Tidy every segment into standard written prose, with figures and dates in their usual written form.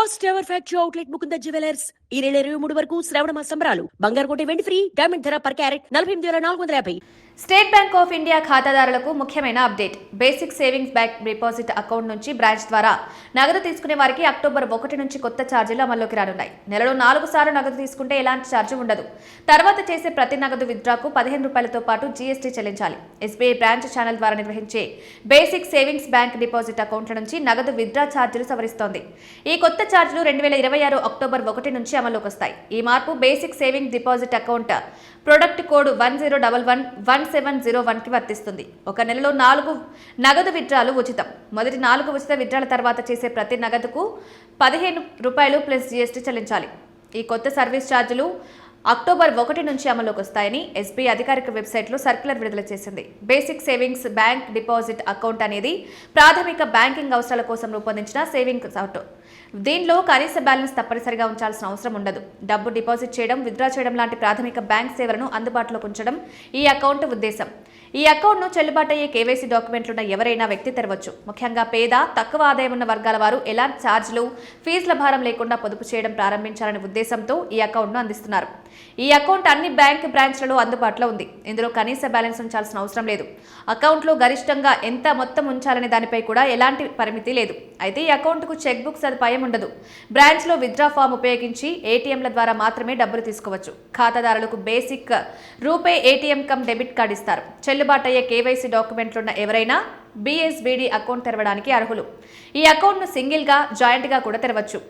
First ever factory outlet Mukunda jewellers ఈ నెల 23 వరకు శ్రావణ మాస సంబరాలు. బంగారు కొంటే వెండి ఫ్రీ. డైమండ్ ధర per carat 48,450. State bank of India ఖాతాదారులకు ముఖ్యమైన update. Basic savings bank deposit account నుంచి బ్రాంచ్ ద్వారా నగదు తీసుకునే వారికి అక్టోబర్ 1 నుంచి కొత్త ఛార్జీలు అమల్లోకి రానున్నాయి. నెలలో 4 సార్లు నగదు తీసుకుంటే ఎలాంటి ఛార్జీ ఉండదు. తర్వాత చేసే ప్రతి నగదు విత్డ్రాకు 15 రూపాయలతో పాటు జీఎస్టీ చెల్లించాలి. ఎస్బీఐ బ్రాంచ్ ఛానల్ ద్వారా నిర్వహించే బేసిక్ సేవింగ్స్ బ్యాంక్ డిపాజిట్ అకౌంట్ల నుంచి నగదు విత్డ్రా ఛార్జీలు సవరిస్తోంది. ఈ కొత్త ఛార్జీలు 2026 అక్టోబర్ 1 నుంచి అమల్లోకి వస్తాయి. ఈ మార్పు basic saving deposit account product code 10111701 కి వర్తిస్తుంది. ఒక నెలలో 4 నగదు విత్డ్రాలు ఉచితం. మొదటి 4 ఉచిత విత్డ్రాల తర్వాత చేసే ప్రతి నగదుకు 15 రూపాయలు ప్లస్ జీఎస్టీ చెల్లించాలి. ఈ కొత్త సర్వీస్ ఛార్జీలు అక్టోబర్ 1 నుంచి అమలులోకి వస్తాయని ఎస్బీఐ అధికారిక వెబ్సైట్లో సర్క్యులర్ విడుదల చేసింది. Basic savings bank deposit account అనేది ప్రాథమిక బ్యాంకింగ్ అవసరాల కోసం రూపొందించిన సేవింగ్ అకౌంట్. దీనిలో కనీస బ్యాలెన్స్ తప్పనిసరిగా ఉంచాల్సిన అవసరం ఉండదు. డబ్బు డిపాజిట్ చేయడం, విత్డ్రా చేయడం లాంటి ప్రాథమిక బ్యాంక్ సేవలను అందుబాటులోకి ఉంచడం ఈ అకౌంట్ ఉద్దేశం. ఈ అకౌంట్ను చెల్లుబాటయ్యే కేవైసీ డాక్యుమెంట్లున్న ఎవరైనా వ్యక్తి తెరవచ్చు. ముఖ్యంగా పేద, తక్కువ ఆదాయం ఉన్న వర్గాల వారు ఎలాంటి ఛార్జీలు, ఫీజుల భారం లేకుండా పొదుపు చేయడం ప్రారంభించాలనే ఉద్దేశంతో ఈ అకౌంట్ను అందిస్తున్నారు. ఈ అకౌంట్ అన్ని బ్యాంక్ బ్రాంచ్లలో అందుబాటులో ఉంది. ఇందులో కనీస బ్యాలెన్స్ ఉంచాల్సిన అవసరం లేదు. అకౌంట్లో గరిష్టంగా ఎంత మొత్తం ఉంచాలనే దానిపై కూడా ఎలాంటి పరిమితి లేదు. అయితే ఈ అకౌంట్కు చెక్ బుక్ సదుపాయం ఉండదు. బ్రాంచ్లో విత్డ్రా ఫామ్ ఉపయోగించి ఏటీఎంల ద్వారా మాత్రమే డబ్బులు తీసుకోవచ్చు. ఖాతాదారులకు basic RuPay ATM come debit card ఇస్తారు. చెల్లుబాటయ్యే కేవైసీ డాక్యుమెంట్లున్న ఎవరైనా బీఎస్బీడీ అకౌంట్ తెరవడానికి అర్హులు. ఈ అకౌంట్ను సింగిల్గా, జాయింట్గా కూడా తెరవచ్చు.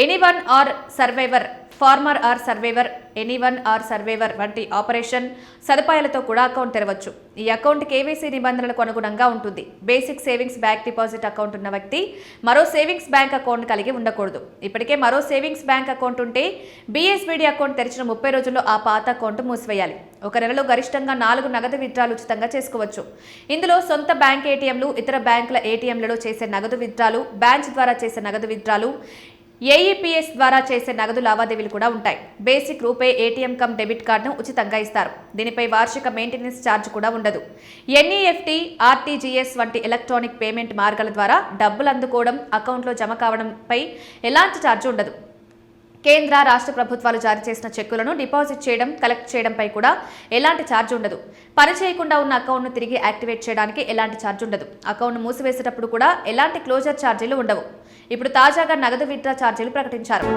Anyone or survivor, former or survivor, anyone or survivor వంటి ఆపరేషన్ సదుపాయాలతో కూడా అకౌంట్ తెరవచ్చు. ఈ అకౌంట్ కేవైసీ నిబంధనలకు అనుగుణంగా ఉంటుంది. Basic savings bank deposit account ఉన్న వ్యక్తి మరో సేవింగ్స్ బ్యాంక్ అకౌంట్ కలిగి ఉండకూడదు. ఇప్పటికే మరో సేవింగ్స్ బ్యాంక్ అకౌంట్ ఉంటే బీఎస్బీడీ అకౌంట్ తెరిచిన 30 రోజుల్లో ఆ పాత అకౌంట్ మూసివేయాలి. ఒక నెలలో గరిష్టంగా 4 నగదు విత్డ్రాలు ఉచితంగా చేసుకోవచ్చు. ఇందులో సొంత బ్యాంక్ ఏటీఎంలు, ఇతర బ్యాంకుల ఏటీఎంలలో చేసే నగదు విత్డ్రాలు, బ్రాంచ్ ద్వారా చేసే నగదు విత్డ్రాలు, ఏఈపీఎస్ ద్వారా చేసే నగదు లావాదేవీలు కూడా ఉంటాయి. Basic RuPay ATM come debit కార్డును ఉచితంగా ఇస్తారు. దీనిపై వార్షిక మెయింటెనెన్స్ ఛార్జ్ కూడా ఉండదు. ఎన్ఈఎఫ్టీ, ఆర్టీజీఎస్ వంటి ఎలక్ట్రానిక్ పేమెంట్ మార్గాల ద్వారా డబ్బులు అందుకోవడం, అకౌంట్లో జమ కావడంపై ఎలాంటి ఛార్జ్ ఉండదు. కేంద్ర, రాష్ట్ర ప్రభుత్వాలు జారీ చేసిన చెక్కులను డిపాజిట్ చేయడం, కలెక్ట్ చేయడంపై కూడా ఎలాంటి ఛార్జ్ ఉండదు. పని చేయకుండా ఉన్న అకౌంట్ను తిరిగి యాక్టివేట్ చేయడానికి ఎలాంటి ఛార్జ్ ఉండదు. అకౌంట్ను మూసివేసేటప్పుడు కూడా ఎలాంటి క్లోజర్ ఛార్జీలు ఉండవు. ఇప్పుడు తాజాగా నగదు విత్డ్రా ఛార్జీలు ప్రకటించారు.